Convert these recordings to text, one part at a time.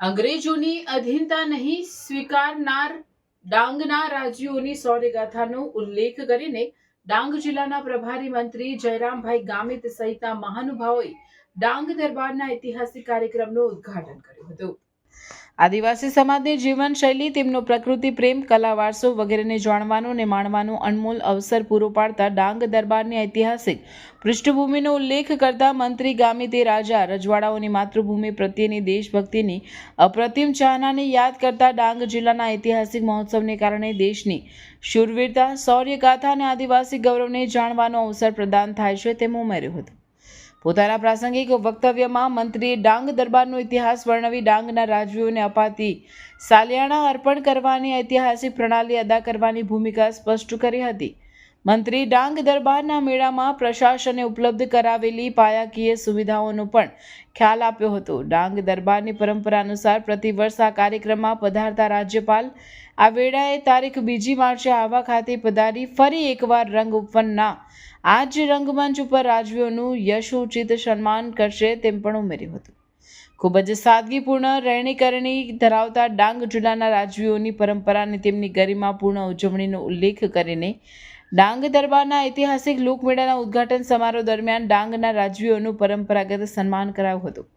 અંગ્રેજોની અધીનતા નહીં સ્વીકારનાર ડાંગના રાજવીઓની શૌર્યગાથાનો ઉલ્લેખ કરીને ડાંગ જિલ્લાના પ્રભારી મંત્રી જયરામભાઈ ગામિત સહિતના મહાનુભાવોએ ડાંગ દરબારના ઐતિહાસિક કાર્યક્રમનું ઉદ્ઘાટન કર્યું હતું. આદિવાસી સમાજની જીવનશૈલી, તેમનો પ્રકૃતિ પ્રેમ, કલા વારસો વગેરેને જાણવાનો અને માણવાનો અનમોલ અવસર પૂરો પાડતા ડાંગ દરબારની ઐતિહાસિક પૃષ્ઠભૂમિનો ઉલ્લેખ કરતા મંત્રી ગામિતે રાજા રજવાડાઓની માતૃભૂમિ પ્રત્યેની દેશભક્તિની અપ્રતિમ ચાહનાને યાદ કરતા ડાંગ જિલ્લાના ઐતિહાસિક મહોત્સવને કારણે દેશની શૂરવીરતા, શૌર્યગાથા અને આદિવાસી ગૌરવને જાણવાનો અવસર પ્રદાન થાય છે તેમ ઉમેર્યું હતું. પોતાના પ્રાસંગિક વક્તવ્યમાં મંત્રીએ ડાંગ દરબારનો ઇતિહાસ વર્ણવી ડાંગના રાજવીઓને અપાતી સાલિયાણા અર્પણ કરવાની ઐતિહાસિક પ્રણાલી અદા કરવાની ભૂમિકા સ્પષ્ટ કરી હતી. મંત્રી ડાંગ દરબારના મેળામાં પ્રશાસને ઉપલબ્ધ કરાવેલી પાયાકીય સુવિધાઓનો પણ ખ્યાલ આપ્યો હતો. ડાંગ દરબારની પરંપરા અનુસાર પ્રતિવર્ષ આ કાર્યક્રમમાં પધારતા રાજ્યપાલ આ વેળાએ તારીખ 2 માર્ચે આહવા ખાતે પધારી ફરી એકવાર રંગ ઉપવનના આ જ રંગમંચ ઉપર રાજવીઓનું યશોચિત સન્માન કરશે તેમ પણ ઉમેર્યું હતું. ખૂબ જ સાદગીપૂર્ણ રહેણીકરણી ધરાવતા ડાંગ જિલ્લાના રાજવીઓની પરંપરા અને તેમની ગરિમાપૂર્ણ ઉજવણીનો ઉલ્લેખ કરીને ડાંગ દરબારના ઐતિહાસિક લોકમેળાના ઉદ્ઘાટન સમારોહ દરમિયાન ડાંગના રાજવીઓનું પરંપરાગત સન્માન કરાયું હતું.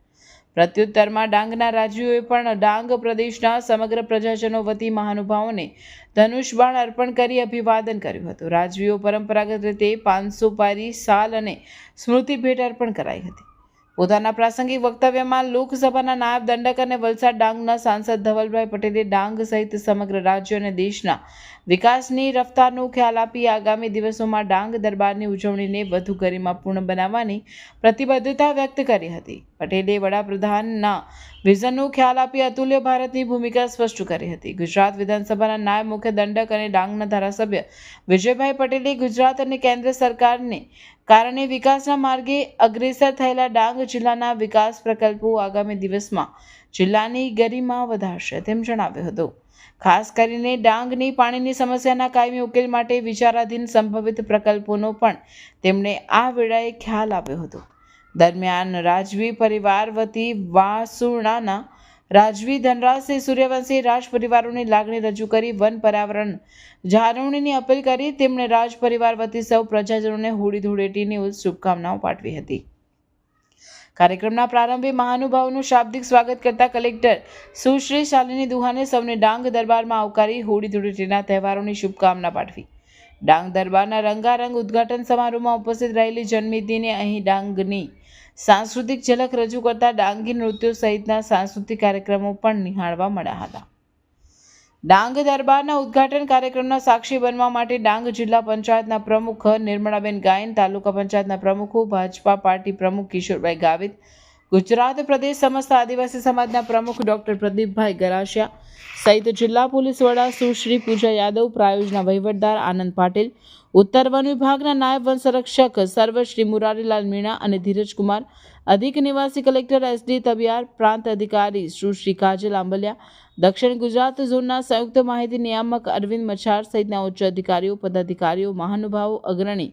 પ્રત્યુત્તરમાં ડાંગના રાજવીઓએ પણ ડાંગ પ્રદેશના સમગ્ર પ્રજાજનો વતી મહાનુભાવોને ધનુષબાણ અર્પણ કરી અભિવાદન કર્યું હતું. રાજવીઓ પરંપરાગત રીતે 500 પારી, સાલ અને સ્મૃતિ ભેટ અર્પણ કરાઈ હતી. પોતાના પ્રાસંગિક વક્તવ્યમાં લોકસભાના નાયબ દંડક અને વલસાડ ડાંગના સાંસદ ધવલભાઈ પટેલે ડાંગ સહિત સમગ્ર રાજ્ય અને દેશના વિકાસની રફતારનો ખ્યાલ આપી આગામી દિવસોમાં ડાંગ દરબારની ઉજવણીને વધુ ગરિમાપૂર્ણ બનાવવાની પ્રતિબદ્ધતા વ્યક્ત કરી હતી. પટેલે વડાપ્રધાનના વિઝનનો ખ્યાલ આપી અતુલ્ય ભારતની ભૂમિકા સ્પષ્ટ કરી હતી. ગુજરાત વિધાનસભાના નાયબ મુખ્ય દંડક અને ડાંગના ધારાસભ્ય વિજયભાઈ પટેલે ગુજરાત અને કેન્દ્ર સરકારને કારણે વિકાસના માર્ગે અગ્રેસર થયેલા ડાંગ જિલ્લાના વિકાસ પ્રકલ્પો આગામી દિવસમાં જિલ્લાની ગરિમા વધારશે તેમ જણાવ્યું હતું. ખાસ કરીને ડાંગની પાણીની સમસ્યાના કાયમી ઉકેલ માટે વિચારાધીન સંભવિત પ્રકલ્પોનો પણ તેમણે આ વેળાએ ખ્યાલ આપ્યો હતો. દરમિયાન રાજવી પરિવાર વતી વાસુરણાના રાજવી ધનરાજસિંહ સૂર્યવંશી રાજ પરિવારોની લાગણી રજૂ કરી વન પર્યાવરણ જાળવણીની અપીલ કરી. તેમણે રાજ પરિવાર વતી સૌ પ્રજાજનોને હોળી ધૂળેટીની શુભકામનાઓ પાઠવી હતી. કાર્યક્રમના પ્રારંભે મહાનુભાવોનું શાબ્દિક સ્વાગત કરતા કલેક્ટર સુશ્રી શાલિની દુહાને સૌને ડાંગ દરબારમાં આવકારી હોળી ધૂળેટીના તહેવારોની શુભકામના પાઠવી. ડાંગ દરબારના રંગારંગ ઉદ્ઘાટન સમારોહમાં ઉપસ્થિત રહેલી જનમેદનીને અહીં ડાંગની સાંસ્કૃતિક ઝલક રજૂ કરતા ડાંગી નૃત્યો સહિતના સાંસ્કૃતિક કાર્યક્રમો પણ નિહાળવા મળ્યા હતા. ડાંગ દરબારના ઉદ્ઘાટન કાર્યક્રમના સાક્ષી બનવા માટે ડાંગ જિલ્લા પંચાયતના પ્રમુખ નિર્મળાબેન ગાયન, તાલુકા પંચાયતના પ્રમુખો, ભાજપા પાર્ટી પ્રમુખ કિશોરભાઈ ગાવિત, ગુજરાત પ્રદેશ સમસ્ત આદિવાસી સમાજના પ્રમુખ ડોક્ટર પ્રદીપભાઈ ગરાસિયા સહિત જિલ્લા પોલીસ વડા સુશ્રી પૂજા યાદવ, પ્રાયોજના વહીવટદાર આનંદ પાટીલ, ઉત્તર વન વિભાગના નાયબ વન સંરક્ષક સર્વ શ્રી મુરારીલાલ મીણા અને ધીરજકુમાર, અધિક નિવાસી કલેક્ટર SD તબિયાર, પ્રાંત અધિકારી સુશ્રી કાજલ આંબલિયા, દક્ષિણ ગુજરાત ઝોનના સંયુક્ત માહિતી નિયામક અરવિંદ મચ્છાર સહિતના ઉચ્ચ અધિકારીઓ, પદાધિકારીઓ, મહાનુભાવો, અગ્રણી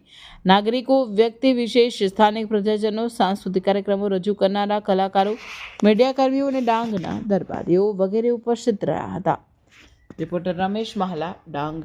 નાગરિકો, વ્યક્તિ વિશેષ, સ્થાનિક પ્રજાજનો, સાંસ્કૃતિક કાર્યક્રમો રજૂ કરનારા કલાકારો, મીડિયાકર્મીઓ અને ડાંગના દરબારીઓ વગેરે ઉપસ્થિત રહ્યા હતા. રિપોર્ટર રમેશ મહાલા, ડાંગ.